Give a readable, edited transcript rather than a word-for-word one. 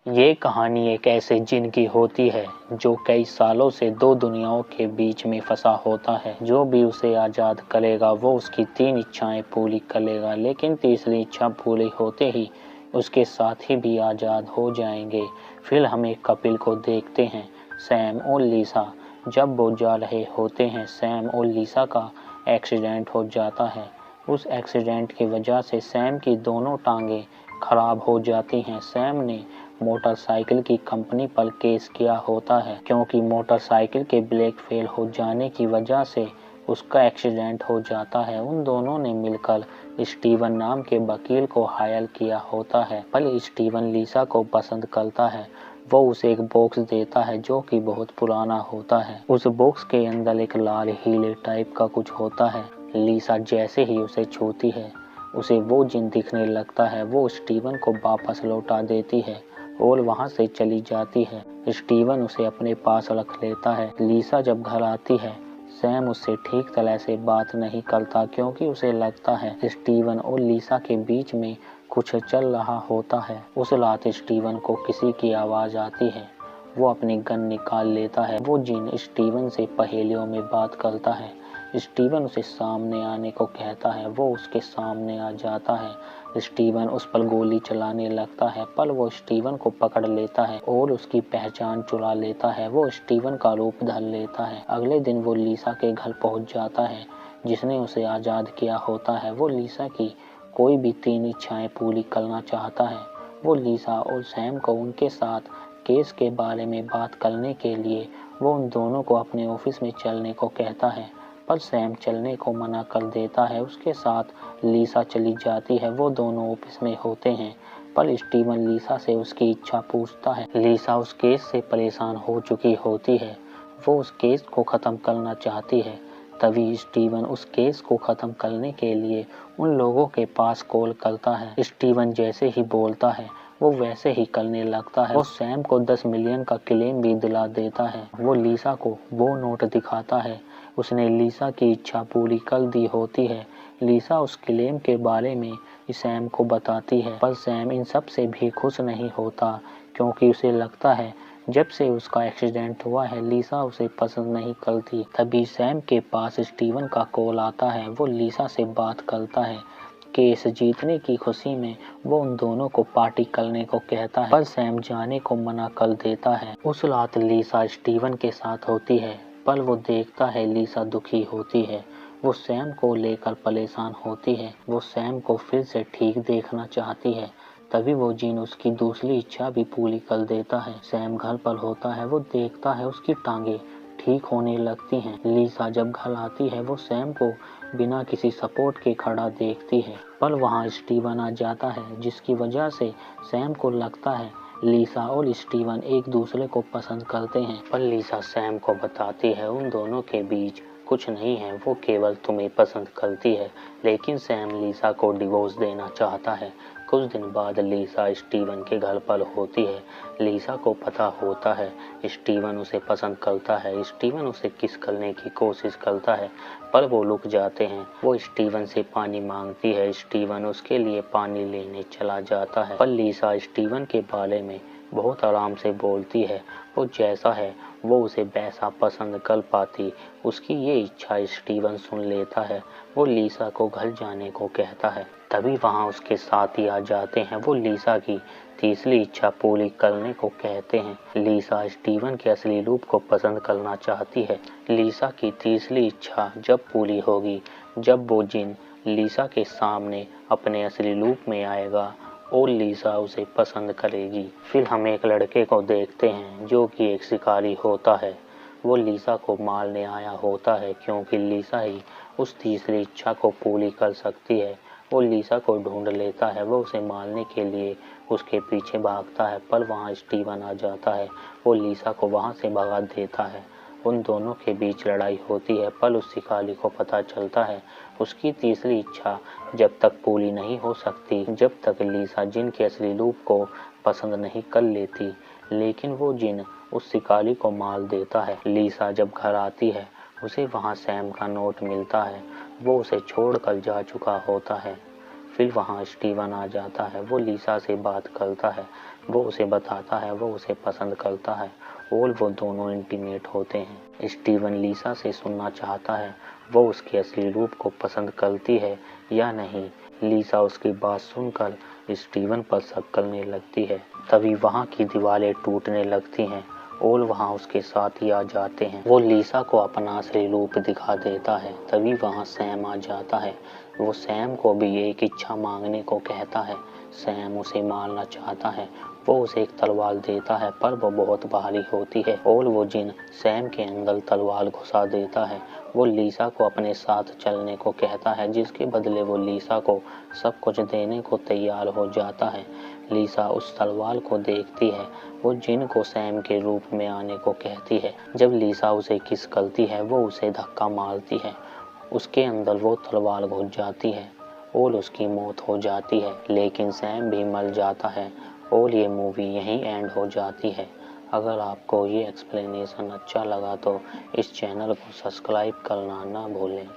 ये कहानी एक ऐसे जिन की होती है जो कई सालों से दो दुनियाओं के बीच में फंसा होता है। जो भी उसे आज़ाद करेगा वो उसकी 3 इच्छाएं पूरी करेगा, लेकिन तीसरी इच्छा पूरी होते ही उसके साथी भी आज़ाद हो जाएंगे। फिर हम एक कपिल को देखते हैं, सैम और लिसा। जब वो जा रहे होते हैं, सैम और लिसा का एक्सीडेंट हो जाता है। उस एक्सीडेंट की वजह से सैम की दोनों टांगें खराब हो जाती हैं। सैम ने मोटरसाइकिल की कंपनी पर केस किया होता है, क्योंकि मोटरसाइकिल के ब्रेक फेल हो जाने की वजह से उसका एक्सीडेंट हो जाता है। उन दोनों ने मिलकर स्टीवन नाम के वकील को हायर किया होता है। पर स्टीवन लिसा को पसंद करता है। वो उसे एक बॉक्स देता है जो कि बहुत पुराना होता है। उस बॉक्स के अंदर एक लाल हीरे टाइप का कुछ होता है। लिसा जैसे ही उसे छूती है, उसे वो जिन दिखने लगता है। वो स्टीवन को वापस लौटा देती है और वहां से चली जाती है। स्टीवन उसे अपने पास रख लेता है। लिसा जब घर आती है, सैम उससे ठीक तरह से बात नहीं करता, क्योंकि उसे लगता है स्टीवन और लिसा के बीच में कुछ चल रहा होता है। उस रात स्टीवन को किसी की आवाज़ आती है। वो अपनी गन निकाल लेता है। वो जिन स्टीवन से पहेलियों में बात करता है। स्टीवन उसे सामने आने को कहता है। वो उसके सामने आ जाता है। स्टीवन उस पर गोली चलाने लगता है, पर वो स्टीवन को पकड़ लेता है और उसकी पहचान चुरा लेता है। वो स्टीवन का रूप धर लेता है। अगले दिन वो लिसा के घर पहुंच जाता है, जिसने उसे आज़ाद किया होता है। वो लिसा की कोई भी 3 इच्छाएं पूरी करना चाहता है। वो लिसा और सैम को उनके साथ केस के बारे में बात करने के लिए वो उन दोनों को अपने ऑफिस में चलने को कहता है, पर सैम चलने को मना कर देता है। उसके साथ लिसा चली जाती है। वो दोनों ऑफिस में होते हैं, पर स्टीवन लिसा से उसकी इच्छा पूछता है। लिसा उस केस से परेशान हो चुकी होती है। वो उस केस को ख़त्म करना चाहती है। तभी स्टीवन उस केस को ख़त्म करने के लिए उन लोगों के पास कॉल करता है। स्टीवन जैसे ही बोलता है, वो वैसे ही करने लगता है। वो सैम को 10 मिलियन का क्लेम भी दिला देता है। वो लिसा को वो नोट दिखाता है। उसने लिसा की इच्छा पूरी कर दी होती है। लिसा उस क्लेम के बारे में सैम को बताती है, पर सैम इन सब से भी खुश नहीं होता, क्योंकि उसे लगता है जब से उसका एक्सीडेंट हुआ है लिसा उसे पसंद नहीं करती। तभी सैम के पास स्टीवन का कॉल आता है। वो लिसा से बात करता है। केस जीतने की खुशी में वो उन दोनों को पार्टी करने को कहता है, पर सैम जाने को मना कर देता है। उस रात लिसा स्टीवन के साथ होती है, पर वो देखता है लिसा दुखी होती है। वो सैम को लेकर परेशान होती है। वो सैम को फिर से ठीक देखना चाहती है। तभी वो जिन उसकी दूसरी इच्छा भी पूरी कर देता है। सैम घर पर होता है। वो देखता है उसकी टांगे ठीक होने लगती हैं। लिसा जब घर आती है, वो सैम को बिना किसी सपोर्ट के खड़ा देखती है, पर वहाँ स्टीवन आ जाता है, जिसकी वजह से सैम को लगता है लिसा और स्टीवन एक दूसरे को पसंद करते हैं। पर लिसा सैम को बताती है उन दोनों के बीच कुछ नहीं है, वो केवल तुम्हें पसंद करती है। लेकिन सैम लिसा को डिवोर्स देना चाहता है। कुछ दिन बाद लिसा स्टीवन के घर पर होती है। लिसा को पता होता है स्टीवन उसे पसंद करता है। स्टीवन उसे किस करने की कोशिश करता है, पर वो रुक जाते हैं। वो स्टीवन से पानी मांगती है। स्टीवन उसके लिए पानी लेने चला जाता है, पर लिसा स्टीवन के बारे में बहुत आराम से बोलती है। वो जैसा है वो उसे वैसा पसंद कर पाती। उसकी ये इच्छा स्टीवन सुन लेता है। वो लिसा को घर जाने को कहता है। तभी वहाँ उसके साथी आ जाते हैं। वो लिसा की तीसरी इच्छा पूरी करने को कहते हैं। लिसा स्टीवन के असली रूप को पसंद करना चाहती है। लिसा की तीसरी इच्छा जब पूरी होगी, जब वो जिन लिसा के सामने अपने असली रूप में आएगा और लिसा उसे पसंद करेगी। फिर हम एक लड़के को देखते हैं जो कि एक शिकारी होता है। वो लिसा को मारने आया होता है, क्योंकि लिसा ही उस तीसरी इच्छा को पूरी कर सकती है। वो लिसा को ढूंढ लेता है। वो उसे मारने के लिए उसके पीछे भागता है, पर वहाँ स्टीवन आ जाता है। वो लिसा को वहाँ से भगा देता है। उन दोनों के बीच लड़ाई होती है, पर उस शिकारी को पता चलता है उसकी तीसरी इच्छा जब तक पूरी नहीं हो सकती, जब तक लिसा जिन के असली रूप को पसंद नहीं कर लेती। लेकिन वो जिन उस शिकारी को मार देता है। लिसा जब घर आती है, उसे वहाँ सैम का नोट मिलता है। वो उसे छोड़कर जा चुका होता है। फिर वहाँ स्टीवन आ जाता है। वो लीसा से बात करता है, वो उसे बताता है वो उसे पसंद करता है और वो दोनों इंटीमेट होते हैं। स्टीवन लीसा से सुनना चाहता है वो उसके असली रूप को पसंद करती है या नहीं। लीसा उसकी बात सुनकर स्टीवन पर शक करने लगती है। तभी वहाँ की दीवारें टूटने लगती हैं और वहाँ उसके साथी आ जाते हैं। वो लीसा को अपना असली रूप दिखा देता है। तभी वहाँ सैम आ जाता है। वो सैम को भी एक इच्छा मांगने को कहता है। सैम उसे मारना चाहता है। वो उसे एक तलवार देता है पर वो बहुत भारी होती है और वो जिन सैम के अंदर तलवार घुसा देता है। वो लीसा को अपने साथ चलने को कहता है, जिसके बदले वो लीसा को सब कुछ देने को तैयार हो जाता है। लीसा उस तलवार को देखती है। वो जिन को सैम के रूप में आने को कहती है। जब लीसा उसे किस करती है वो उसे धक्का मारती है। उसके अंदर वो तलवार घुस जाती है और उसकी मौत हो जाती है। लेकिन सैम भी मर जाता है और ये मूवी यहीं एंड हो जाती है। अगर आपको ये एक्सप्लेनेशन अच्छा लगा तो इस चैनल को सब्सक्राइब करना ना भूलें।